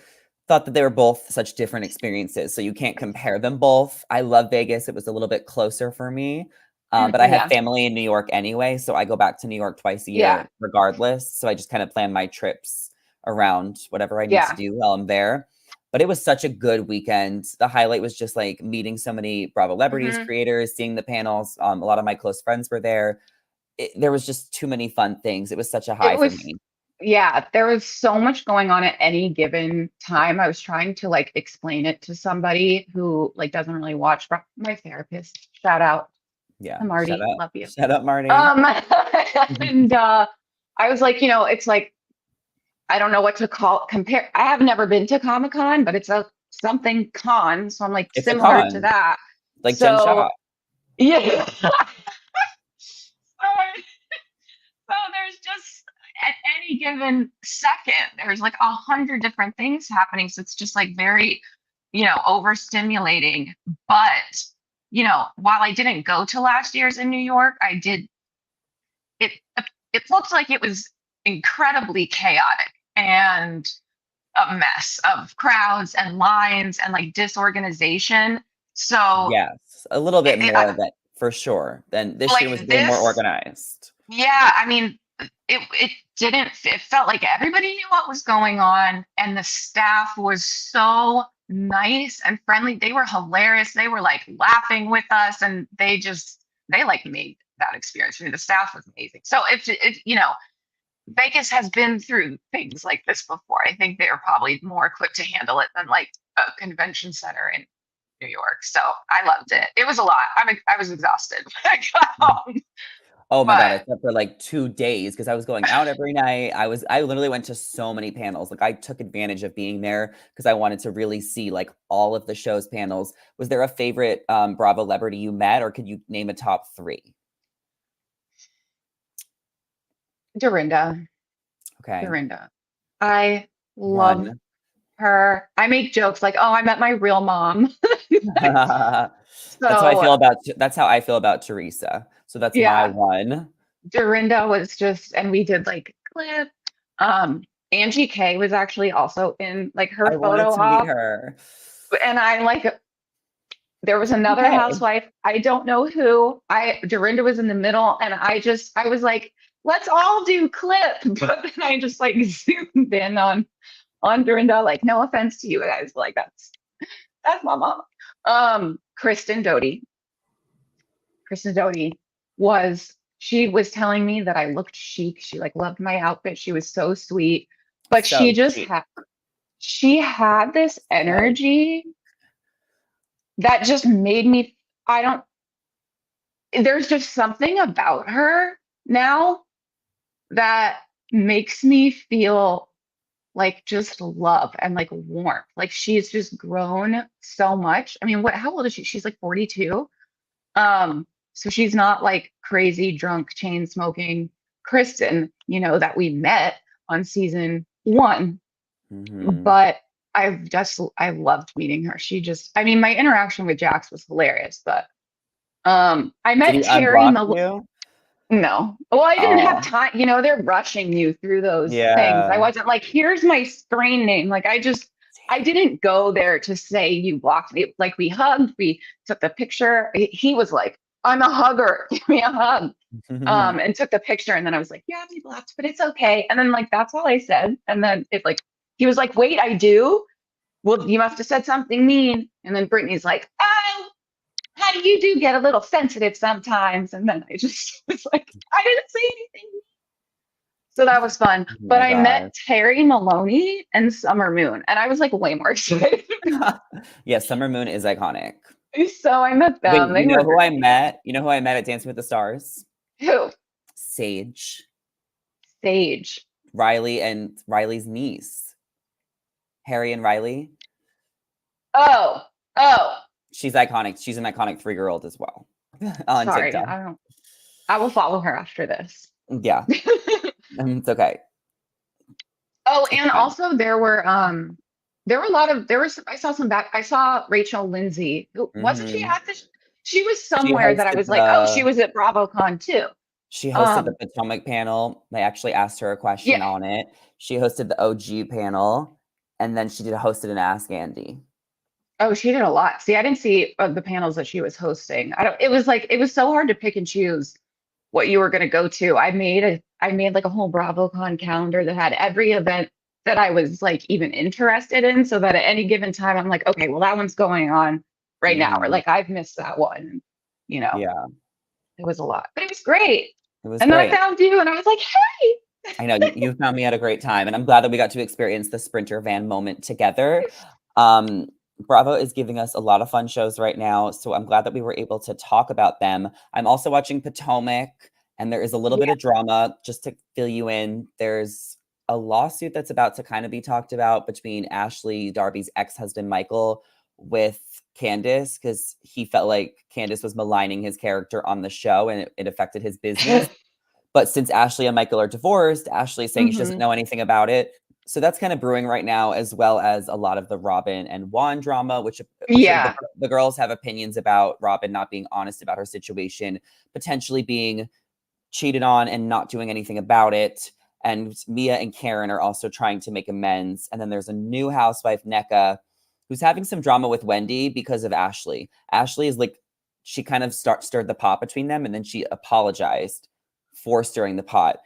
thought that they were both such different experiences. So you can't compare them both. I love Vegas. It was a little bit closer for me. But I have Yeah, family in New York anyway, so I go back to New York twice a yeah, year regardless. So I just kind of plan my trips around whatever I need to yeah. do while I'm there. But it was such a good weekend. The highlight was just like meeting so many Bravo celebrities, Hmm. creators, seeing the panels. A lot of my close friends were there. There was just too many fun things. It was such a high It for was, me. yeah, there was so much going on at any given time. I was trying to like explain it to somebody who like doesn't really watch my therapist. Shout out Yeah. to Marty, love you. Shut up, Marty. Um, and I was like, it's like I don't know what to compare. I have never been to Comic Con, but it's a something con, so I'm like It's a similar to con, that. like Jen So Shah. Yeah. So there's just at any given second, there's like 100 different things happening. So it's just like very, overstimulating. But, while I didn't go to last year's in New York, I did it it looked like it was incredibly chaotic and a mess of crowds and lines and like disorganization. So Yes, a little bit it, more than for sure. Than this year was like way more this, organized. yeah, I mean, it didn't, it felt like everybody knew what was going on, and the staff was so nice and friendly. They were hilarious. They were like laughing with us, and they like made that experience. I mean, the staff was amazing. So if Vegas has been through things like this before. I think they are probably more equipped to handle it than like a convention center in New York. So I loved it. It was a lot. I was exhausted when I got home, Oh my God, I but slept for like 2 days because I was going out every night. I literally went to so many panels. Like I took advantage of being there because I wanted to really see like all of the show's panels. Was there a favorite Bravo celebrity you met, or could you name a top 3? Dorinda, Okay. Dorinda, I love One. her. I make jokes like, "Oh, I met my real mom." So That's how I feel about Teresa. So that's my yeah, one. Dorinda was just, and we did like clip. Um, Angie K was actually also in like her I wanted photo to meet op, her. and I like there was another Okay. housewife. I don't know who. Dorinda was in the middle, and I was like, let's all do clip. But then I just like zoomed in on Dorinda. Like, no offense to you guys, but like that's my mom. Kristen Doty. Kristen Doty she was telling me that I looked chic. She like loved my outfit. She was so sweet. But So chic. she had this So energy that just made me I don't there's just something about her now that makes me feel like just love and like warmth. Like she's just grown so much. I mean, how old is she? She's like 42. So she's not like crazy drunk chain smoking Kristen, that we met on season 1. mhm. But I loved meeting her. I mean, my interaction with Jax was hilarious, but I Did met he Terry unblock Mal you? no. Well, I didn't have Oh, time. They're rushing you through those things. I yeah. wasn't like, here's my screen name. Like, I didn't go there to say you blocked me. Like, we hugged, we took the picture. He was like, I'm a hugger. Give me a hug. And took the picture. And then I was like, yeah, we blocked, but it's okay. And then, like, that's all I said. And then he was like, wait, I do? Well, you must have said something mean. And then Brittany's like, oh, how do you do get a little sensitive sometimes? And then I just was like, I didn't say anything. So that was fun. Oh But my I met gosh. Terry Maloney and Summer Moon, and I was like way more excited. Yeah, Summer Moon is iconic. So I met them. Wait, They you were know who I great. met? You know who I met at Dancing with the Stars? Who? Sage. Sage. Riley and Riley's niece. Harry and Riley. Oh, oh, She's iconic. She's an iconic 3-year-old as well on sorry. TikTok. I don't. I will follow her after this. Yeah, it's okay. Oh, It's and fine. also there were a lot of there was I saw some back I saw Rachel Lindsay. Wasn't she Mhm. at this? She was She somewhere that I hosted was like, oh, she the was at BravoCon too. she hosted the Um, Potomac panel. They actually asked her a question yeah. on it. She hosted the OG panel, and then she hosted an Ask Andy. Oh, she did a lot. See, I didn't see the panels that she was hosting. I don't. It was like it was so hard to pick and choose what you were going to go to. I made like a whole BravoCon calendar that had every event that I was like even interested in, so that at any given time I'm like, okay, well that one's going on right now, or Mhm. like I've missed that one. You know, Yeah, it was a lot, but it was great. it was And then I great. found you, and I was like, I know you found me at a great time, and I'm glad that we got to experience the Sprinter van moment together. Um, Bravo is giving us a lot of fun shows right now, so I'm glad that we were able to talk about them. I'm also watching Potomac, and there is a little bit hey. of drama. Just to fill you in, there's a lawsuit that's about to kind of be talked about between Ashley Darby's ex-husband Michael with Candace because he felt like Candace was maligning his character on the show and it affected his business. But since Ashley and Michael are divorced, Ashley's saying she doesn't know anything about it. So that's kind of brewing right now, as well as a lot of the Robin and Juan drama, which Yeah. the girls have opinions about Robin not being honest about her situation, potentially being cheated on and not doing anything about it. And Mia and Karen are also trying to make amends. And then there's a new housewife, Nneka, who's having some drama with Wendy because of Ashley. Ashley is like, she kind of stirred the pot between them, and then she apologized for stirring the pot.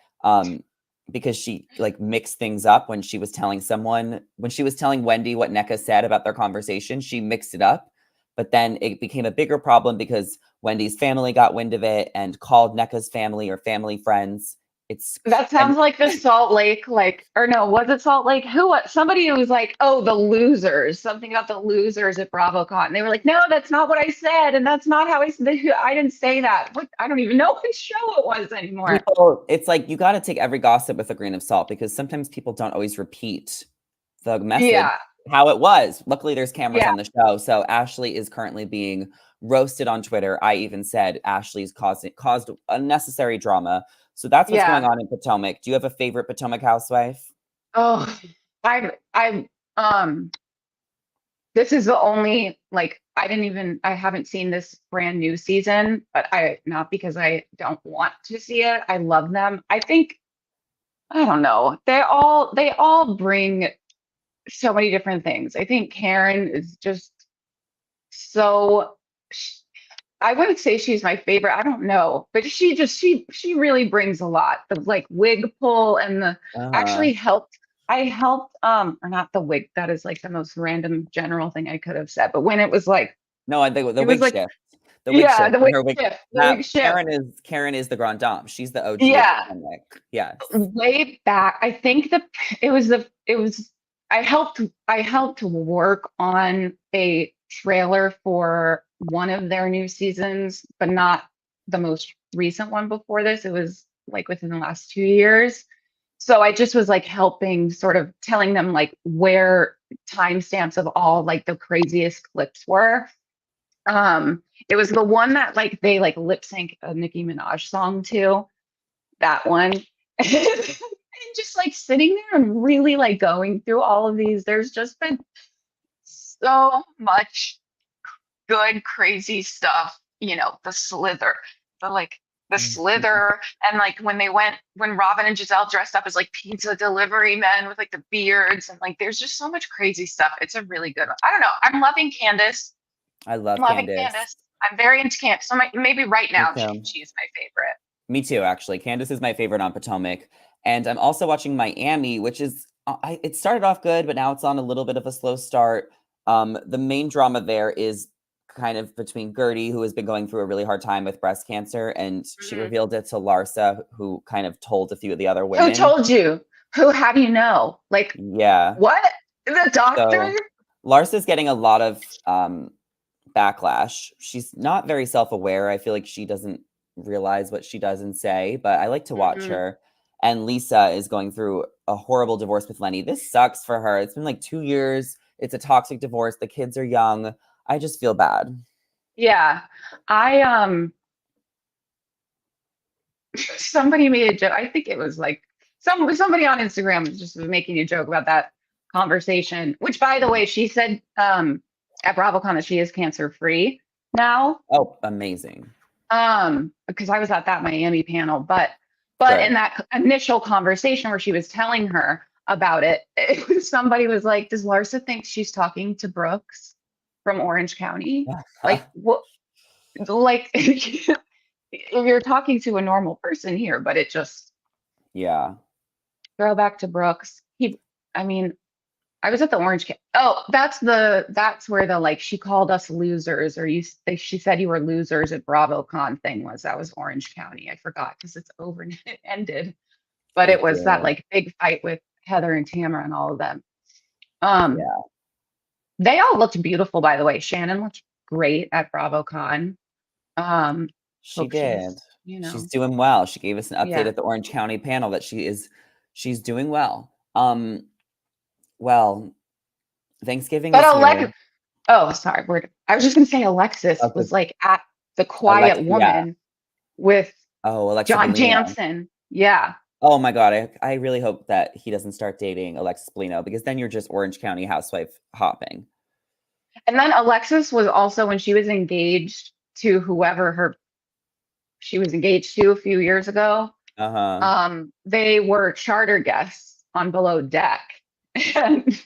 Because she like mixed things up when she was telling Wendy what Nneka said about their conversation, she mixed it up. But then it became a bigger problem because Wendy's family got wind of it and called Nneka's family or family friends. That sounds like the Salt Lake, or no, was it Salt Lake? Somebody who was like, oh, the losers, something about the losers at BravoCon. And they were like, no, that's not what I said. And that's not how I said, I didn't say that. What? I don't even know what show it was anymore. It's like, you got to take every gossip with a grain of salt because sometimes people don't always repeat the message how it was. Luckily, there's cameras on the show. So Ashley is currently being roasted on Twitter. I even said Ashley's caused unnecessary drama. So that's what's going on in Potomac. Do you have a favorite Potomac housewife? Oh, this is the only, I haven't seen this brand new season, but not because I don't want to see it. I love them. I don't know. They all bring so many different things. I think Karen is just I wouldn't say she's my favorite. I don't know, but she really brings a lot. The wig pull and the actually helped. I helped or not the wig. That is like the most random general thing I could have said. But when it was like no, I think the wig shift. The wig shift. The wig shift. Karen is the grand dame. She's the OG. Yeah. Yeah. Way back, I think I helped work on a trailer for one of their new seasons, but not the most recent one before this. It was like within the last 2 years. So I just was like helping, sort of telling them like where timestamps of all like the craziest clips were. It was the one that like they like lip sync a Nicki Minaj song to, that one. And just like sitting there and really like going through all of these, there's just been so much good, crazy stuff. The slither, the slither. And like when Robin and Giselle dressed up as like pizza delivery men with like the beards, and like there's just so much crazy stuff. It's a really good one. I don't know. I'm loving Candace. I'm loving Candace. I'm very into Candace. So maybe right now she's my favorite. Me too, actually. Candace is my favorite on Potomac. And I'm also watching Miami, which is, it started off good, but now it's on a little bit of a slow start. The main drama there is kind of between Gertie, who has been going through a really hard time with breast cancer, and she revealed it to Larsa, who kind of told a few of the other women. Who told you? How do you know? Like, yeah. What? The doctor? So, Larsa's getting a lot of backlash. She's not very self-aware. I feel like she doesn't realize what she does and say, but I like to watch her. And Lisa is going through a horrible divorce with Lenny. This sucks for her. It's been like 2 years. It's a toxic divorce. The kids are young. I just feel bad. Yeah. Somebody made a joke. I think it was like somebody on Instagram was just making a joke about that conversation, which by the way, she said at BravoCon that she is cancer free now. Oh, amazing. Because I was at that Miami panel, but in that initial conversation where she was telling her about it, somebody was like, does Larsa think she's talking to Brooks from Orange County? Like, what? Like, you're talking to a normal person here, but it just, throw back to Brooks. I was at the Orange. Oh, that's where the like she called us losers, or she said you were losers at BravoCon thing was. That was Orange County. I forgot because it's over and it ended, but it was that like big fight with Heather and Tamara and all of them. They all looked beautiful, by the way. Shannon looked great at BravoCon. She did. She's doing well. She gave us an update at the Orange County panel that she's doing well. Well, Thanksgiving is here. Oh, sorry. I was just gonna say Alexis Okay. was like at the Quiet Alexia. Woman with Oh, Alexa John Bellino. Jansen. Yeah. Oh my God. I really hope that he doesn't start dating Alexis Bellino because then you're just Orange County housewife hopping. And then Alexis was also when she was engaged to whoever she was engaged to a few years ago. Uh-huh. They were charter guests on Below Deck. And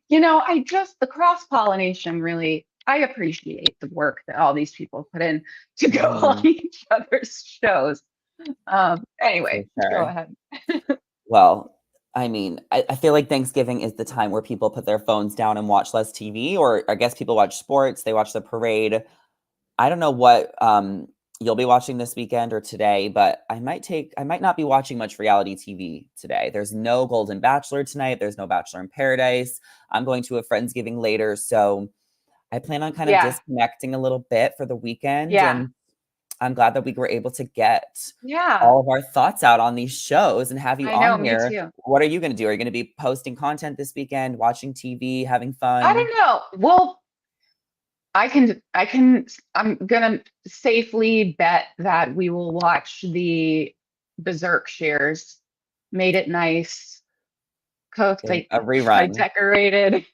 the cross pollination really, I appreciate the work that all these people put in to go on Mhm. each other's shows. For Anyway, go sure. ahead. Well, I mean, I feel like Thanksgiving is the time where people put their phones down and watch less TV, or I guess people watch sports, they watch the parade. I don't know what you'll be watching this weekend or today, but I might not be watching much reality TV today. There's no Golden Bachelor tonight, there's no Bachelor in Paradise. I'm going to a Friendsgiving later, so I plan on kind of Yeah, disconnecting a little bit for the weekend, yeah, and I'm glad that we were able to get yeah. all of our thoughts out on these shows and have you I know, on me here. too. What are you gonna do? Are you gonna be posting content this weekend, watching TV, having I fun? don't know. Well, I'm gonna safely bet that we will watch the Berserk shares. Made it nice, cooked. A I rerun. decorated.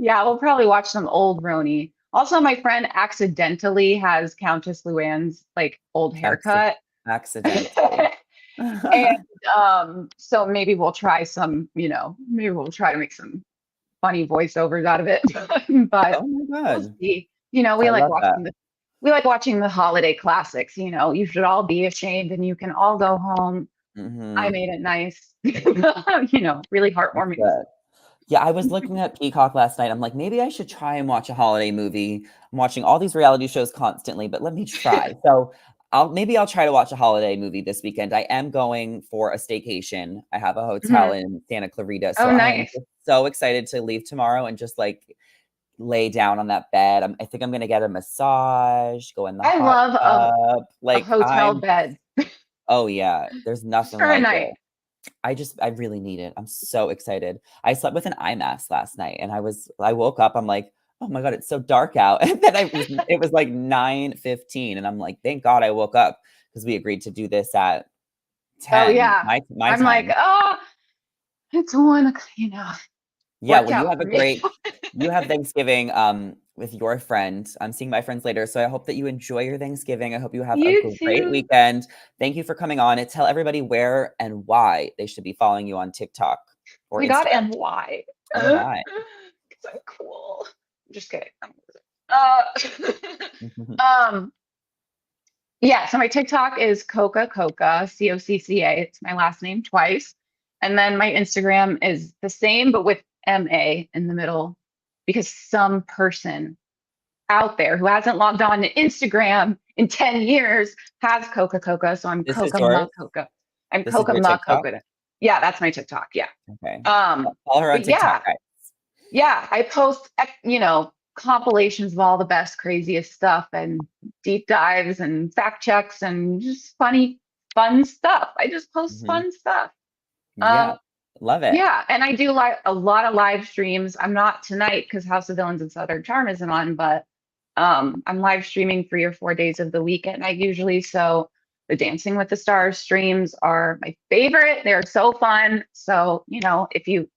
Yeah, we'll probably watch some old Roni. Also, my friend accidentally has Countess Luann's like old Acci haircut. accidentally. And so maybe we'll try maybe we'll try to make some funny voiceovers out of it. But Oh my we'll god. see. I love that. We like watching the holiday classics. You should all be ashamed and you can all go home. I Mhm. made it nice. Really That's heartwarming good. stuff. Yeah, I was looking at Peacock last night. I'm like, maybe I should try and watch a holiday movie. I'm watching all these reality shows constantly, but let me try. So I'll try to watch a holiday movie this weekend. I am going for a staycation. I have a hotel Mhm. in Santa Clarita, so Oh, I am nice. just so excited to leave tomorrow and just like lay down on that bed. I think I'm gonna get a massage, go in the I hot love tub. a Like hotel I'm bed oh yeah, there's just nothing for a like it. night. I really need it. I'm so excited. I slept with an eye mask last night and I woke up, I'm like, "Oh my god, it's so dark out." And then it was like 9:15 and I'm like, "Thank God I woke up because we agreed to do this at Oh 10 yeah. my I'm like, time." oh, it's one, Yeah, worked well, out for me. you have Thanksgiving, with your friend. I'm seeing my friends later, so I hope that you enjoy your Thanksgiving. I hope you have a You great too. weekend. Thank you for coming on and tell everybody where and why they should be following you on TikTok Oh or my God, Instagram. and why? And why? Because I'm cool. I'm just kidding. Uh, um, yeah, so my TikTok is Coca Coca, Cocca. It's my last name twice. And then my Instagram is the same, but with MA in the middle, because some person out there who hasn't logged on to Instagram in 10 years has Coca Coca. So I'm This is Coca Ma yours? Coca. I'm This is Coca your Ma TikTok? Coca. Yeah, that's my TikTok. Yeah. Okay. Um, Follow her on but TikTok, yeah, guys. yeah, I post, compilations of all the best, craziest stuff and deep dives and fact checks and just fun stuff. I just post Mhm. fun stuff. Yeah. Um, Love it. yeah, and I do a lot of live streams. I'm not tonight because House of Villains and Southern Charm isn't on, but I'm live streaming 3 or 4 days of the week at night usually. So the Dancing with the Stars streams are my favorite. They're so fun. So, if you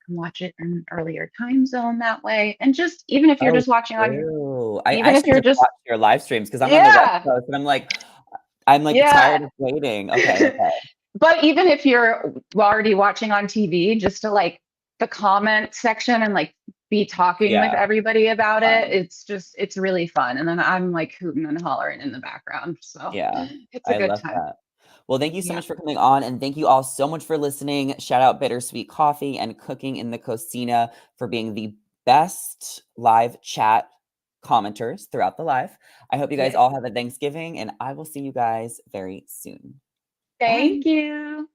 can watch it in an earlier time zone that way, and just even if you're Oh, just watching on your, true. I even if should you're just just, watch your live streams because 'cause I'm on the West yeah, Coast and I'm, like, yeah. tired of waiting. Okay, okay. But even if you're already watching on TV, just to like the comment section and like be talking with Yeah, everybody about it, fun. it's really fun. And then I'm like hooting and hollering in the background. So Yeah, it's a I good love time. that. Well, thank you so Yeah. much for coming on, and thank you all so much for listening. Shout out Bittersweet Coffee and Cooking in the Cocina for being the best live chat commenters throughout the live. I hope you guys Yeah. all have a Thanksgiving, and I will see you guys very soon. Bye. Thank you.